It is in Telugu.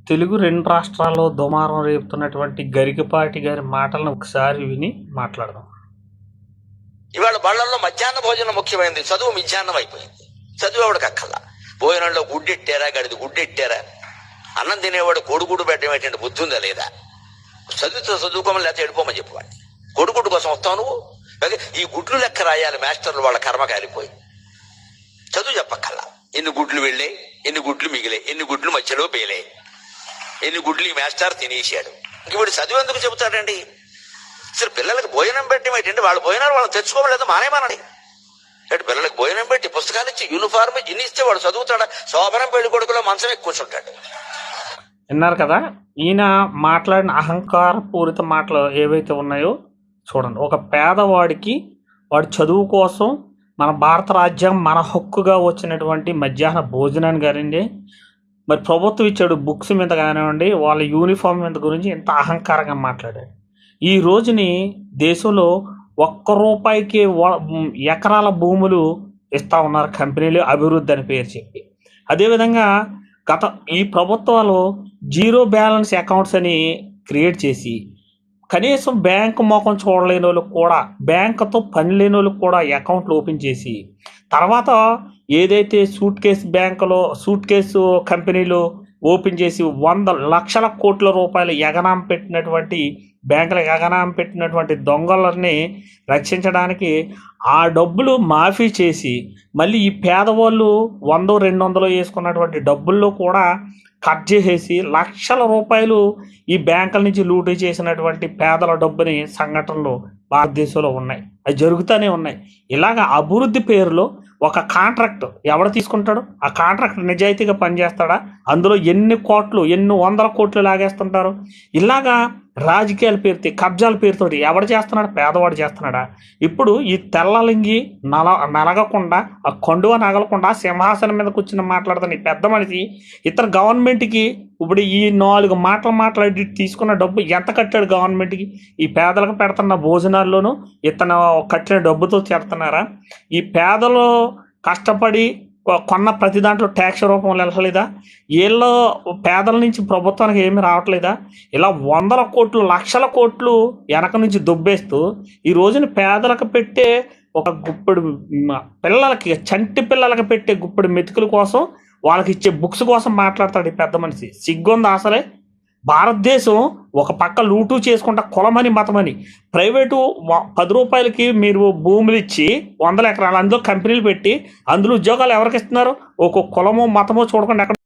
తెలుగు 2 రాష్ట్రాల్లో దుమారం రేపుతున్నటువంటి గరికపాటి గారి మాటలను ఒకసారి విని మాట్లాడదాం. ఇవాళ బళ్ళల్లో మధ్యాహ్న భోజనం ముఖ్యమైనది, చదువు మిధ్యాహ్నం అయిపోయింది. చదువు ఎవడికి అక్కల్లా. భోజనంలో గుడ్డెట్టారా, గడిది గుడ్డెట్టారా, అన్నం తినేవాడు కోడిగుడ్డు పెట్టడం ఏంటంటే బుద్ధి ఉందా లేదా? చదువుకోమని లేకపోతే వెళ్ళిపోమని చెప్పేవాడిని. కోడిగుడ్డు కోసం వస్తావు నువ్వు. ఈ గుడ్లు లెక్క రాయాలి మాస్టర్లు, వాళ్ళ కర్మ కాలిపోయి. చదువు చెప్పక్కల్లా. ఎన్ని గుడ్లు వెళ్ళాయి, ఎన్ని గుడ్లు మిగిలే, ఎన్ని గుడ్లు మధ్యలో పేలే, ఎన్ని గుడ్లు ఈ మాస్టర్ తినేసాడు. ఇంక వీడు చదువు ఎందుకు చెబుతాడండి? అసలు పిల్లలకు భోజనం పెట్టడం ఏంటంటే వాళ్ళ భోజనాలు వాళ్ళు తెచ్చుకోవలేదు, మానేమానండి. అంటే పిల్లలకు భోజనం పెట్టి పుస్తకాలు ఇచ్చి యూనిఫార్మ్ ఇన్ని ఇస్తే వాడు చదువుతాడా? శోభనం పెళ్లి కొడుకులో మంచం ఎక్కువ కూర్చుంటాడు. విన్నారు కదా, ఈయన మాట్లాడిన అహంకారపూరిత మాటలు ఏవైతే ఉన్నాయో చూడండి. ఒక పేదవాడికి వాడి చదువు కోసం మన భారత రాజ్యాంగం మన హక్కుగా వచ్చినటువంటి మధ్యాహ్న భోజనాన్ని కానివ్వండి, మరి ప్రభుత్వం ఇచ్చాడు బుక్స్ మీద కానివ్వండి, వాళ్ళ యూనిఫామ్ మీద గురించి ఇంత అహంకారంగా మాట్లాడాడు. ఈ రోజుని దేశంలో ₹1 ఎకరాల భూములు ఇస్తూ ఉన్నారు కంపెనీలు, అభివృద్ధి అని పేరు చెప్పి. అదేవిధంగా ఈ ప్రభుత్వాలు జీరో బ్యాలెన్స్ అకౌంట్స్ అని క్రియేట్ చేసి కనీసం బ్యాంకు ముఖం చూడలేని వాళ్ళకి కూడా, బ్యాంకుతో పని లేని వాళ్ళకి కూడా అకౌంట్లు ఓపెన్ చేసి, తర్వాత ఏదైతే సూట్ కేసు కంపెనీలు ఓపెన్ చేసి 100 లక్షల కోట్ల రూపాయలు ఎగనాం పెట్టినటువంటి బ్యాంకులకు ఎగనాం పెట్టినటువంటి దొంగలని రక్షించడానికి ఆ డబ్బులు మాఫీ చేసి, మళ్ళీ ఈ పేదవాళ్ళు 100-200 వేసుకున్నటువంటి డబ్బుల్లో కూడా కట్ చేసేసి లక్షల రూపాయలు ఈ బ్యాంకుల నుంచి లూటీ చేసినటువంటి పేదల డబ్బుని సంఘటనలు భారతదేశంలో ఉన్నాయి. అవి జరుగుతూనే ఉన్నాయి. ఇలాగ అభివృద్ధి పేరులో ఒక కాంట్రాక్ట్ ఎవడు తీసుకుంటాడు? ఆ కాంట్రాక్ట్ నిజాయితీగా పనిచేస్తాడా? అందులో ఎన్ని వందల కోట్లు లాగేస్తుంటారు. ఇలాగా రాజకీయాల పేరుతో, కబ్జాల పేరుతోటి ఎవడు చేస్తున్నాడు? పేదవాడు చేస్తున్నాడా? ఇప్పుడు ఈ తెల్లలింగి నలగకుండా, ఆ కొండువ నగలకుండా సింహాసనం మీద కూర్చుని మాట్లాడుతున్న ఈ పెద్ద మనిషి ఇతను గవర్నమెంట్కి ఇప్పుడు ఈ 4 మాటలు మాట్లాడి తీసుకున్న డబ్బు ఎంత కట్టాడు గవర్నమెంట్కి? ఈ పేదలకు పెడుతున్న భోజనాల్లోనూ ఇతను కట్టిన డబ్బుతో చేస్తున్నారా? ఈ పేదలు కష్టపడి కొన్న ప్రతి దాంట్లో ట్యాక్స్ రూపంలో వెళ్ళలేదా? వీళ్ళు పేదల నుంచి ప్రభుత్వానికి ఏమీ రావట్లేదా? ఇలా 100 కోట్లు, లక్షల కోట్లు వెనక నుంచి దుబ్బేస్తూ ఈ రోజున పేదలకు పెట్టే ఒక గుప్పెడు పిల్లలకి, చంటి పిల్లలకి పెట్టే గుప్పెడు మెతుకుల కోసం, వాళ్ళకి ఇచ్చే బుక్స్ కోసం మాట్లాడతాడు ఈ పెద్ద మనిషి. సిగ్గుందా అసలే? భారతదేశం ఒక పక్క లూటు చేసుకుంటా కులమని మతమని ప్రైవేటు ₹10 మీరు భూములు ఇచ్చి 100 ఎకరాలు అందులో కంపెనీలు పెట్టి అందులో ఉద్యోగాలు ఎవరికి ఇస్తున్నారు? ఒక కులమో మతమో చూడకుండా ఎక్కడ